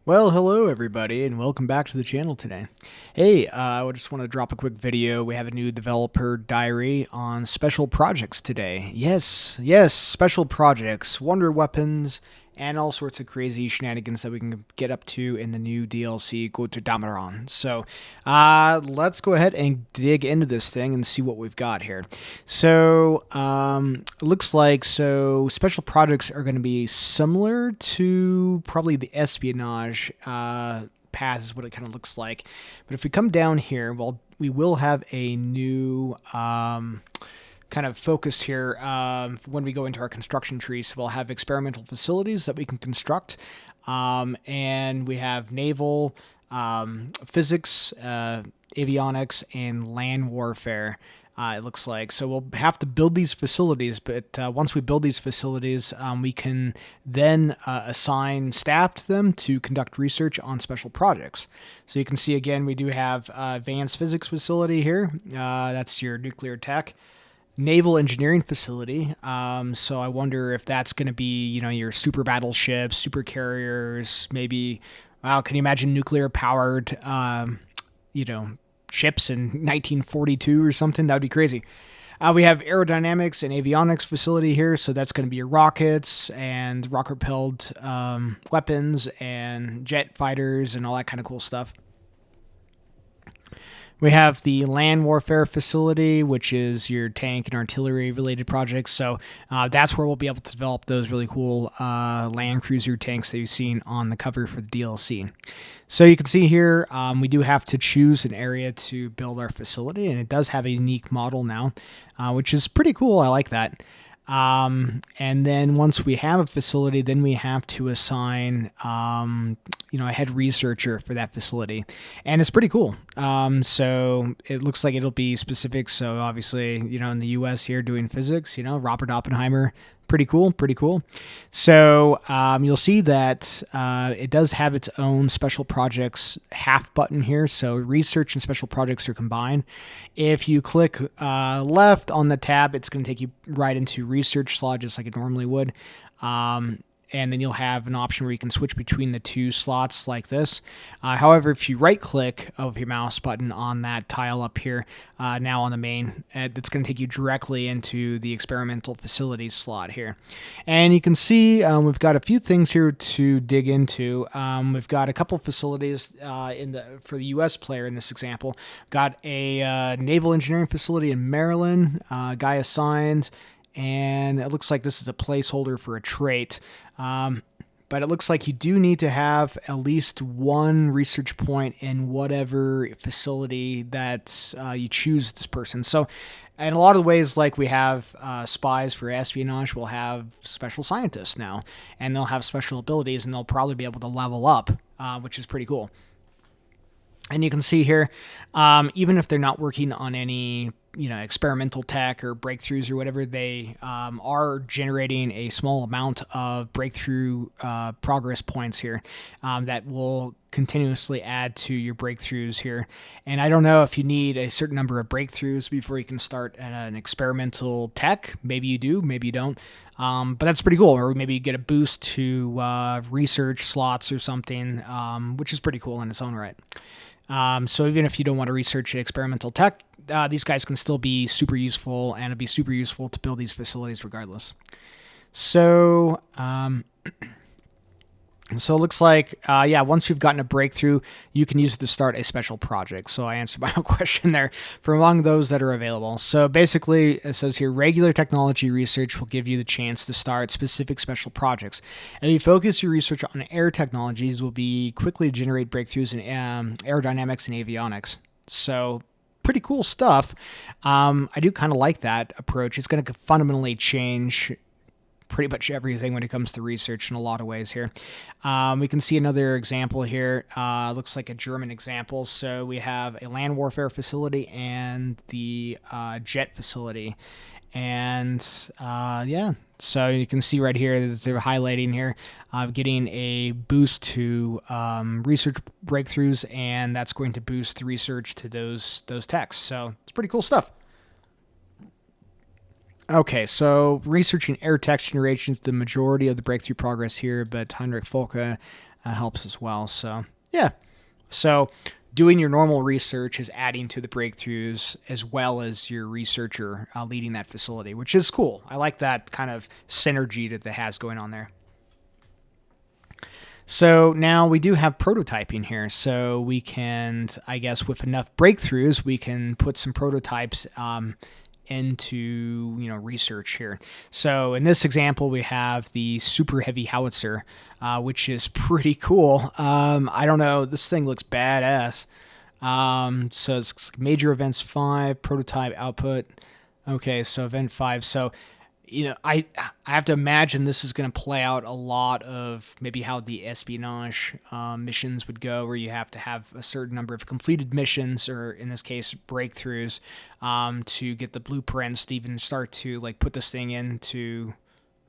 Well, hello everybody, and welcome back to the channel today. Hey, I just want to drop a quick video. We have a new developer diary on special projects today. Yes, special projects, wonder weapons, and all sorts of crazy shenanigans that we can get up to in the new DLC Go to Damaron. So, let's go ahead and dig into this thing and see what we've got here. So, looks like special projects are going to be similar to probably the espionage path is what it kind of looks like. But if we come down here, well, we will have a new kind of focus here when we go into our construction tree. So we'll have experimental facilities that we can construct, and we have naval, physics, avionics, and land warfare. It looks like. So we'll have to build these facilities, but once we build these facilities, we can then assign staff to them to conduct research on special projects. So you can see again, we do have advanced physics facility here. That's your nuclear tech. Naval engineering facility. So I wonder if that's going to be, your super battleships, super carriers, maybe. Wow, can you imagine nuclear powered, ships in 1942 or something? That would be crazy. We have aerodynamics and avionics facility here, so that's going to be your rockets and rocket-propelled weapons and jet fighters and all that kind of cool stuff. We have the land warfare facility, which is your tank and artillery related projects. So that's where we'll be able to develop those really cool land cruiser tanks that you've seen on the cover for the DLC. So you can see here, we do have to choose an area to build our facility, and it does have a unique model now, which is pretty cool. I like that. And then once we have a facility, then we have to assign, a head researcher for that facility. And it's pretty cool. So it looks like it'll be specific. So obviously, in the US here doing physics, Robert Oppenheimer, pretty cool. So you'll see that it does have its own special projects half button here. So research and special projects are combined. If you click left on the tab, it's going to take you right into research slot just like it normally would. And then you'll have an option where you can switch between the two slots like this. However, if you right click of your mouse button on that tile up here, now on the main, it's going to take you directly into the experimental facilities slot here. And you can see we've got a few things here to dig into. We've got a couple facilities for the US player in this example. Got a naval engineering facility in Maryland, guy assigned, and it looks like this is a placeholder for a trait. But it looks like you do need to have at least one research point in whatever facility that you choose this person. So in a lot of ways, like we have spies for espionage, we'll have special scientists now, and they'll have special abilities, and they'll probably be able to level up, which is pretty cool. And you can see here, even if they're not working on any experimental tech or breakthroughs or whatever, they are generating a small amount of breakthrough progress points here that will continuously add to your breakthroughs here. And I don't know if you need a certain number of breakthroughs before you can start an experimental tech. Maybe you do, maybe you don't. But that's pretty cool. Or maybe you get a boost to research slots or something, which is pretty cool in its own right. So even if you don't want to research experimental tech, these guys can still be super useful, and it'd be super useful to build these facilities regardless. So, so it looks like, once you've gotten a breakthrough, you can use it to start a special project. So I answered my own question there for among those that are available. So basically, it says here, regular technology research will give you the chance to start specific special projects. And you focus your research on air technologies will be quickly generate breakthroughs in aerodynamics and avionics. So pretty cool stuff. I do kind of like that approach. It's going to fundamentally change pretty much everything when it comes to research in a lot of ways here. We can see another example here. Looks like a German example. So we have a land warfare facility and the jet facility. And so you can see right here, they're highlighting here, getting a boost to research breakthroughs, and that's going to boost the research to those techs. So it's pretty cool stuff. Okay, so researching air text generation is the majority of the breakthrough progress here, but Heinrich Folke helps as well. So yeah, so doing your normal research is adding to the breakthroughs as well as your researcher leading that facility, which is cool. I like that kind of synergy that has going on there. So now we do have prototyping here. So we can, I guess, with enough breakthroughs, we can put some prototypes into research here. So in this example, we have the super heavy howitzer, which is pretty cool. I don't know, this thing looks badass. So it's major events 5, prototype output. Okay, so event 5. So I have to imagine this is going to play out a lot of maybe how the espionage missions would go, where you have to have a certain number of completed missions, or in this case, breakthroughs, to get the blueprints to even start to put this thing into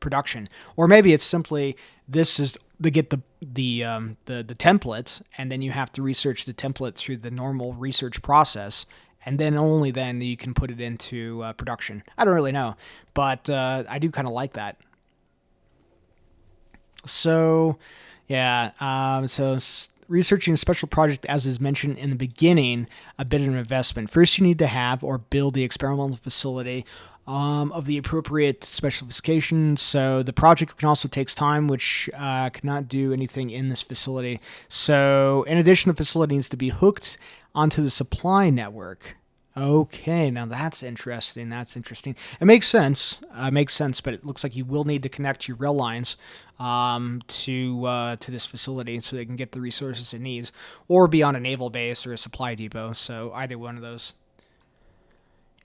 production. Or maybe it's simply this is to get the templates, and then you have to research the template through the normal research process. And then only then you can put it into production. I don't really know, but I do kind of like that. So, yeah, so researching a special project, as is mentioned in the beginning, a bit of an investment. First, you need to have or build the experimental facility of the appropriate specifications. So the project can also take time, which cannot do anything in this facility. So in addition, the facility needs to be hooked onto the supply network. Okay, now that's interesting. That's interesting. It makes sense. But it looks like you will need to connect your rail lines to this facility so they can get the resources it needs, or be on a naval base or a supply depot. So either one of those.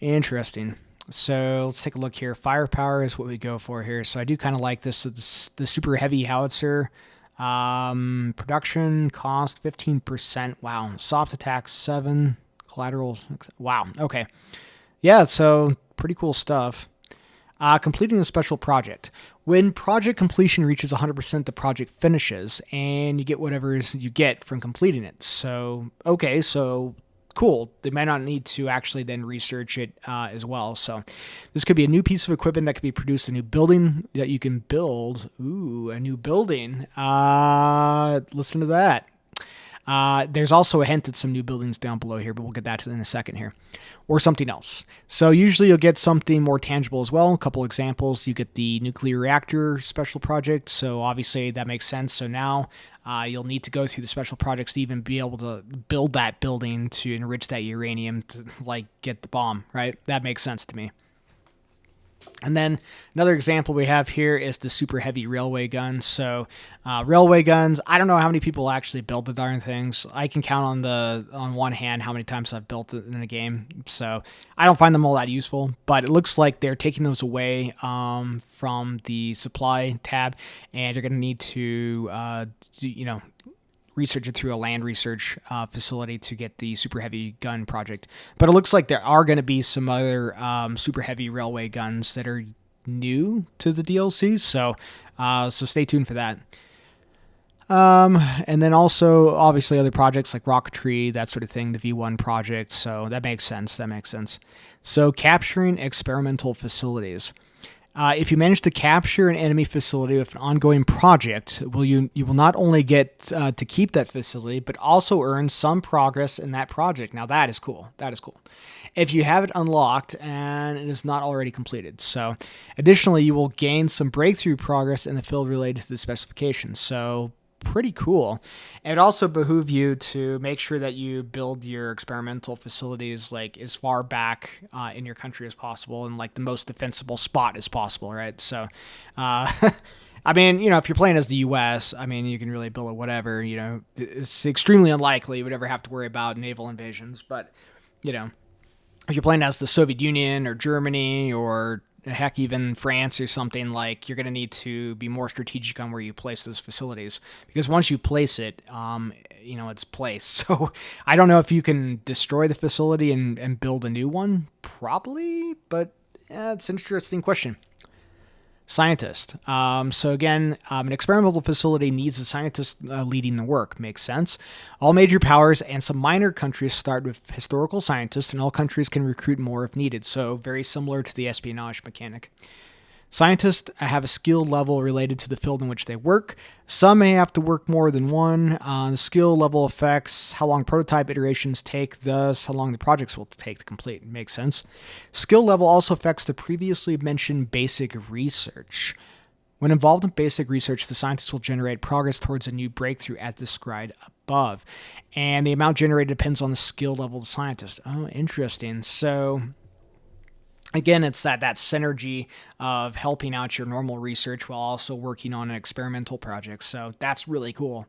Interesting. So let's take a look here. Firepower is what we go for here. So I do kind of like this. The super heavy howitzer. Production cost 15%. Wow. Soft attack 7. Collateral. Wow. Okay. Yeah. So pretty cool stuff. Completing a special project. When project completion reaches 100%, the project finishes, and you get whatever you get from completing it. So okay. So cool. They might not need to actually then research it as well. So this could be a new piece of equipment that could be produced, a new building that you can build. Ooh, a new building. Listen to that. There's also a hint at some new buildings down below here, but we'll get that in a second here. Or something else. So usually you'll get something more tangible as well. A couple examples. You get the nuclear reactor special project. So obviously that makes sense. So now you'll need to go through the special projects to even be able to build that building to enrich that uranium to get the bomb, right? That makes sense to me. And then another example we have here is the super heavy railway gun. So railway guns, I don't know how many people actually build the darn things. I can count on one hand how many times I've built it in a game. So I don't find them all that useful, but it looks like they're taking those away from the supply tab, and you're going to need to research it through a land research facility to get the super heavy gun project. But it looks like there are going to be some other super heavy railway guns that are new to the DLCs, so stay tuned for that. And then also, obviously, other projects like rocketry, that sort of thing, the V1 project, so that makes sense. So capturing experimental facilities. If you manage to capture an enemy facility with an ongoing project, you will not only get to keep that facility, but also earn some progress in that project. Now that is cool. If you have it unlocked and it is not already completed. So additionally, you will gain some breakthrough progress in the field related to the specifications. So pretty cool. It also behoove you to make sure that you build your experimental facilities as far back in your country as possible, and the most defensible spot as possible, right? So I mean, if you're playing as the US, I mean, you can really build it whatever. It's extremely unlikely you would ever have to worry about naval invasions, but if you're playing as the Soviet Union or Germany or heck, even France or something, you're going to need to be more strategic on where you place those facilities, because once you place it, it's placed. So I don't know if you can destroy the facility and build a new one, probably, but it's an interesting question. Scientist. So again, an experimental facility needs a scientist leading the work. Makes sense. All major powers and some minor countries start with historical scientists, and all countries can recruit more if needed. So very similar to the espionage mechanic. Scientists have a skill level related to the field in which they work. Some may have to work more than one. The skill level affects how long prototype iterations take, thus how long the projects will take to complete. Makes sense. Skill level also affects the previously mentioned basic research. When involved in basic research, the scientists will generate progress towards a new breakthrough as described above. And the amount generated depends on the skill level of the scientist. Oh, interesting. So again, it's that synergy of helping out your normal research while also working on an experimental project. So that's really cool.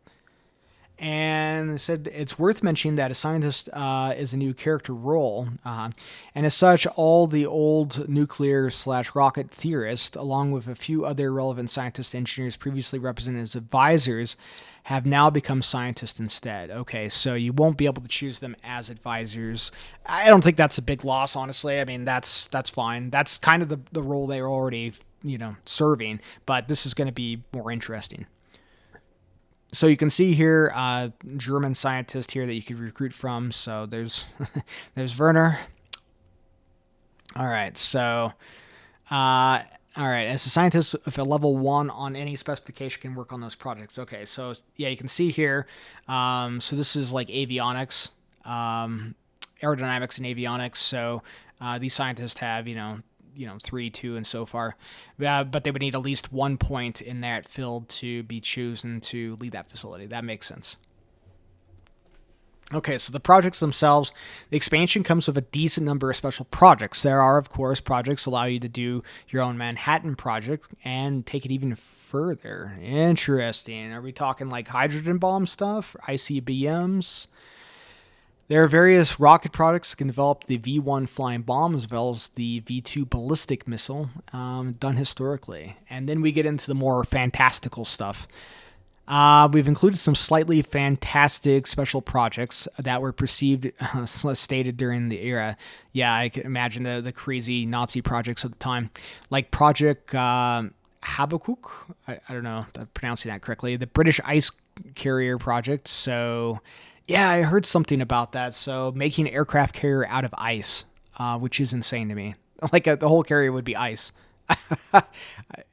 And it said it's worth mentioning that a scientist is a new character role. And as such, all the old nuclear/rocket theorists, along with a few other relevant scientists and engineers previously represented as advisors, have now become scientists instead. Okay, so you won't be able to choose them as advisors. I don't think that's a big loss, honestly. I mean, that's fine. That's kind of the role they were already, serving, but this is going to be more interesting. So you can see here, German scientist here that you could recruit from. So there's there's Werner. All right, so all right, as a scientist, if a level 1 on any specification can work on those projects. Okay, so yeah, you can see here. So this is like avionics, aerodynamics and avionics. So these scientists have 3, 2, and so far, but they would need at least 1 point in that field to be chosen to lead that facility. That makes sense. Okay, so the projects themselves, the expansion comes with a decent number of special projects. There are, of course, projects allow you to do your own Manhattan project and take it even further. Interesting. Are we talking like hydrogen bomb stuff, ICBMs? There are various rocket products that can develop the V1 flying bomb as well as the V2 ballistic missile done historically. And then we get into the more fantastical stuff. We've included some slightly fantastic special projects that were perceived, stated during the era. Yeah, I can imagine the crazy Nazi projects of the time, like Project Habakkuk. I don't know if I'm pronouncing that correctly. The British ice carrier project. So, yeah, I heard something about that. So, making an aircraft carrier out of ice, which is insane to me. Like the whole carrier would be ice.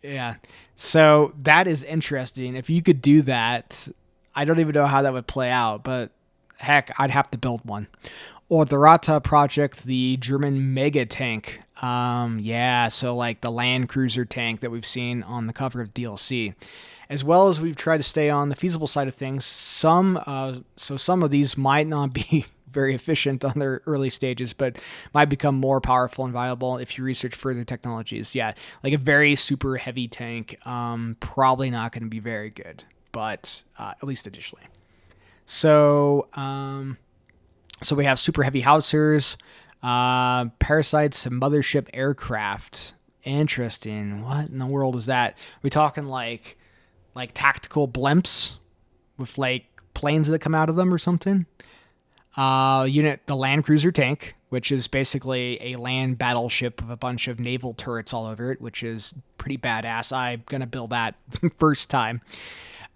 Yeah. So that is interesting. If you could do that, I don't even know how that would play out, but heck, I'd have to build one. Or the Rata project, the German mega tank. Yeah, so like the Land Cruiser tank that we've seen on the cover of DLC. As well as we've tried to stay on the feasible side of things, some of these might not be very efficient on their early stages, but might become more powerful and viable if you research further technologies. Yeah, like a very super heavy tank, probably not going to be very good, but at least initially. So, so we have super heavy howitzers, parasites, and mothership aircraft. Interesting. What in the world is that? Are we talking like tactical blimps with like planes that come out of them or something? The Land Cruiser tank, which is basically a land battleship with a bunch of naval turrets all over it, which is pretty badass. I'm going to build that first time.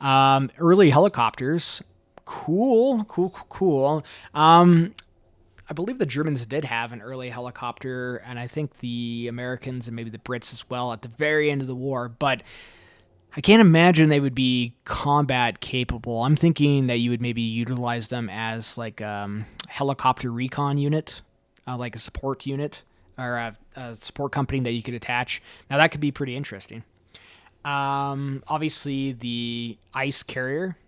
Early helicopters. Cool. I believe the Germans did have an early helicopter, and I think the Americans and maybe the Brits as well at the very end of the war, but I can't imagine they would be combat capable. I'm thinking that you would maybe utilize them as like a helicopter recon unit, like a support unit or a support company that you could attach. Now that could be pretty interesting. Obviously the ice carrier.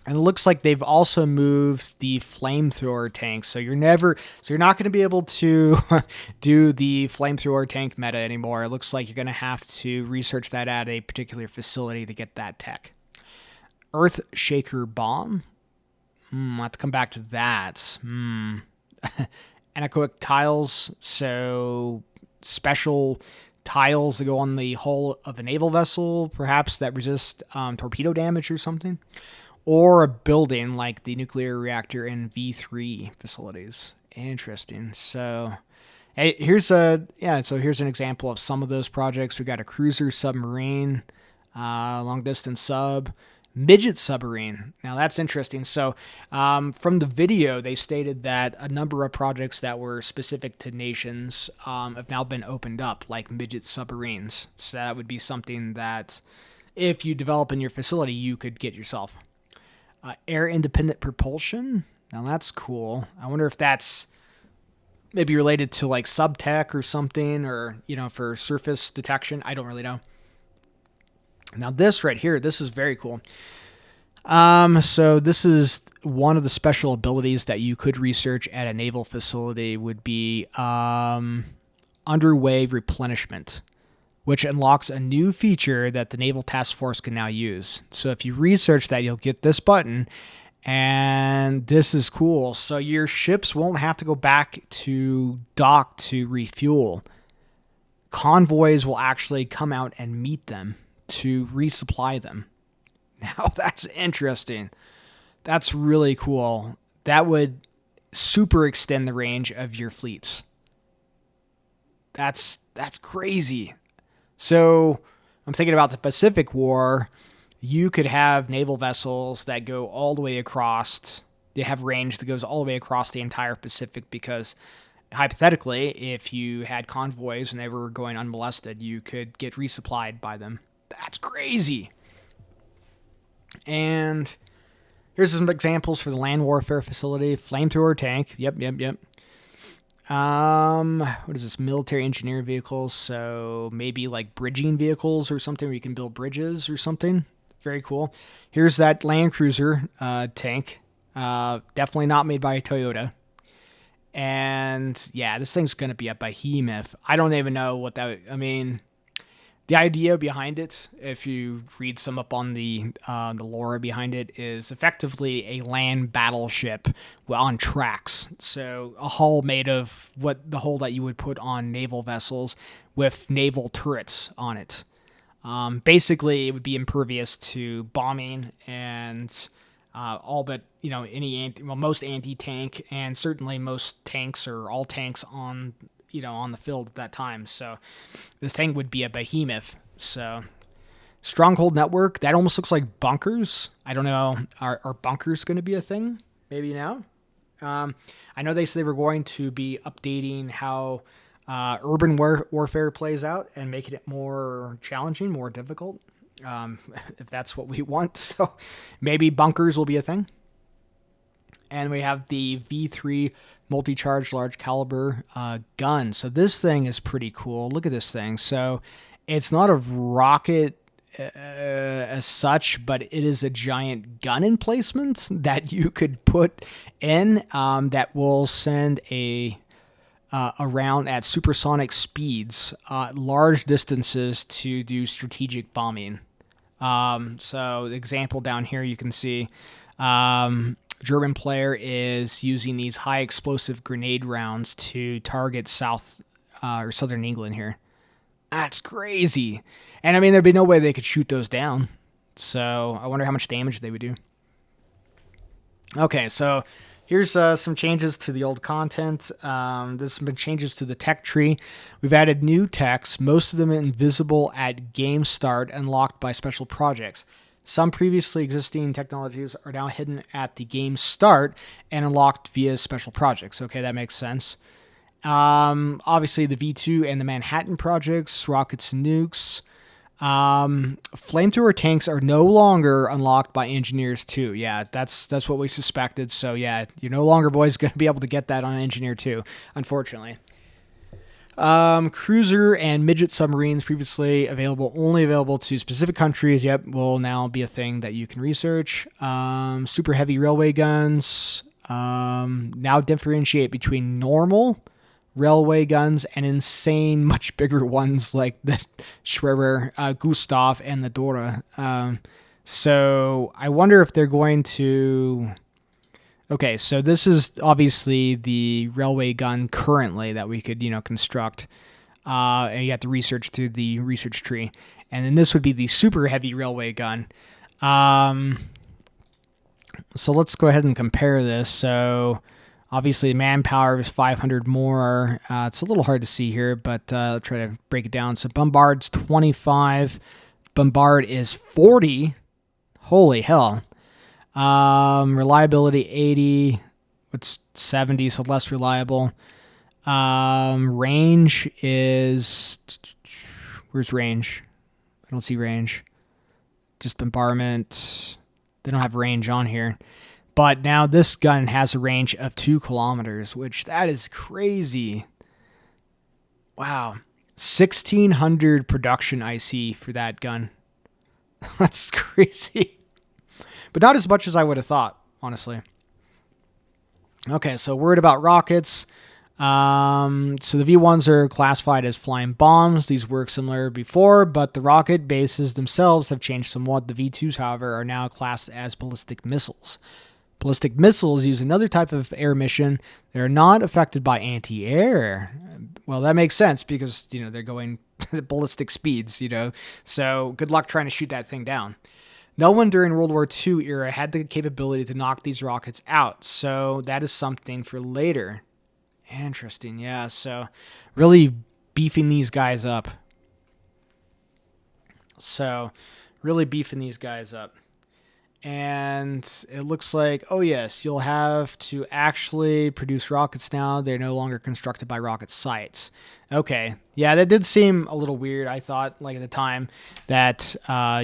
And it looks like they've also moved the flamethrower tank. So you're not going to be able to do the flamethrower tank meta anymore. It looks like you're going to have to research that at a particular facility to get that tech. Earth Shaker Bomb. I'll have to come back to that. Anechoic tiles. So special tiles that go on the hull of a naval vessel, perhaps that resist torpedo damage or something. Or a building like the nuclear reactor in V3 facilities. Interesting. So here's an example of some of those projects. We've got a cruiser submarine, long distance sub, Midget submarine. Now that's interesting. So from the video, they stated that a number of projects that were specific to nations have now been opened up, like midget submarines. So that would be something that if you develop in your facility, you could get yourself. Air independent propulsion. Now that's cool. I wonder if that's maybe related to like subtech or something, or, for surface detection. I don't really know. Now this right here, this is very cool. So this is one of the special abilities that you could research at a naval facility would be underway replenishment, which unlocks a new feature that the Naval Task Force can now use. So if you research that, you'll get this button, and this is cool. So your ships won't have to go back to dock to refuel. Convoys will actually come out and meet them to resupply them. Now that's interesting. That's really cool. That would super extend the range of your fleets. That's crazy. So I'm thinking about the Pacific War. You could have naval vessels that go all the way across. They have range that goes all the way across the entire Pacific, because hypothetically, if you had convoys and they were going unmolested, you could get resupplied by them. That's crazy. And here's some examples for the land warfare facility. Flamethrower tank. Yep. What is this? Military engineer vehicles. So maybe like bridging vehicles or something where you can build bridges or something. Very cool. Here's that land cruiser tank. Definitely not made by Toyota. And yeah, this thing's going to be a behemoth. I don't even know what that, the idea behind it, if you read some up on the lore behind it, is effectively a land battleship on tracks. So a hull made of the hull that you would put on naval vessels with naval turrets on it. Basically, it would be impervious to bombing and all but most anti-tank, and certainly most tanks or all tanks on the field at that time. So this thing would be a behemoth. So stronghold network, that almost looks like bunkers. I don't know. Are bunkers going to be a thing? Maybe now. I know they said they were going to be updating how urban warfare plays out and making it more challenging, more difficult, if that's what we want. So maybe bunkers will be a thing. And we have the V3 multi-charge large caliber gun. So this thing is pretty cool. Look at this thing. So it's not a rocket as such, but it is a giant gun emplacement that you could put in that will send a round at supersonic speeds, large distances to do strategic bombing. So the example down here you can see. German player is using these high explosive grenade rounds to target southern England here. That's crazy. And there'd be no way they could shoot those down. So I wonder how much damage they would do. Okay, so here's some changes to the old content. There's been changes to the tech tree. We've added new techs, most of them invisible at game start, unlocked by special projects. Some previously existing technologies are now hidden at the game start and unlocked via special projects. Okay, that makes sense. Obviously, the V2 and the Manhattan projects, rockets and nukes. Flamethrower tanks are no longer unlocked by Engineers 2. Yeah, that's what we suspected. So yeah, you're no longer, boys, going to be able to get that on Engineer 2, unfortunately. Cruiser and midget submarines, previously only available to specific countries, will now be a thing that you can research. Super heavy railway guns now differentiate between normal railway guns and insane, much bigger ones like the Schwerer, Gustav, and the Dora. So I wonder if they're going to... Okay, so this is obviously the railway gun currently that we could, construct. And you have to research through the research tree. And then this would be the super heavy railway gun. So let's go ahead and compare this. So obviously manpower is 500 more. It's a little hard to see here, but I'll try to break it down. So Bombard's 25. Bombard is 40. Holy hell. Reliability 80. What's 70, so less reliable. Range is... Where's range? I don't see range. Just bombardment. They don't have range on here. But now this gun has a range of 2 kilometers, which that is crazy. Wow. 1,600 production IC for that gun. That's crazy. But not as much as I would have thought, honestly. Okay, so word about rockets. So the V1s are classified as flying bombs. These work similar before, but the rocket bases themselves have changed somewhat. The V2s, however, are now classed as ballistic missiles. Ballistic missiles use another type of air mission. They're not affected by anti-air. Well, that makes sense because, they're going at ballistic speeds, So good luck trying to shoot that thing down. No one during World War II era had the capability to knock these rockets out, so that is something for later. Interesting, yeah. So really beefing these guys up. And it looks like, oh yes, you'll have to actually produce rockets now. They're no longer constructed by rocket sites. Okay. Yeah, that did seem a little weird. I thought, at the time, that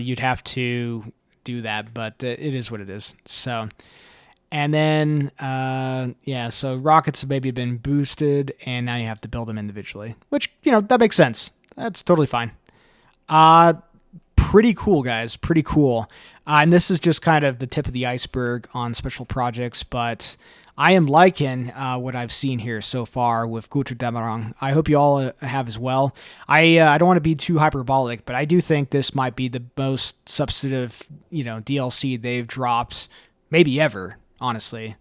you'd have to do that, but it is what it is. So, and then, so rockets have maybe been boosted, and now you have to build them individually, which, that makes sense. That's totally fine. Pretty cool, guys. Pretty cool. And this is just kind of the tip of the iceberg on special projects, but I am liking what I've seen here so far with Götterdämmerung. I hope you all have as well. I don't want to be too hyperbolic, but I do think this might be the most substantive, DLC they've dropped maybe ever, honestly.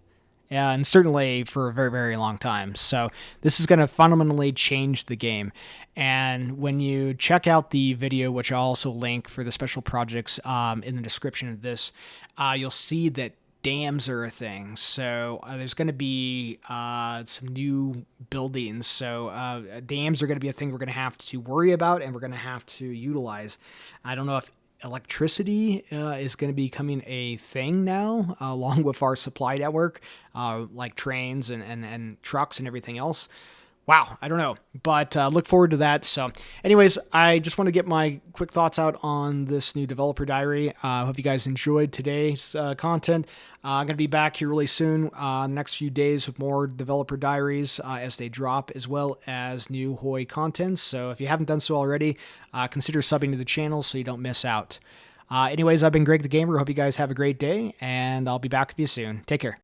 Yeah, and certainly for a very, very long time. So this is going to fundamentally change the game. And when you check out the video, which I'll also link for the special projects in the description of this, you'll see that dams are a thing. So there's going to be some new buildings. So dams are going to be a thing we're going to have to worry about and we're going to have to utilize. I don't know if electricity is going to be becoming a thing now, along with our supply network, like trains and trucks and everything else. Wow, I don't know, but look forward to that. So anyways, I just want to get my quick thoughts out on this new developer diary. I hope you guys enjoyed today's content. I'm going to be back here really soon, the next few days with more developer diaries as they drop, as well as new HOI content. So if you haven't done so already, consider subbing to the channel so you don't miss out. Anyways, I've been Greg the Gamer. Hope you guys have a great day, and I'll be back with you soon. Take care.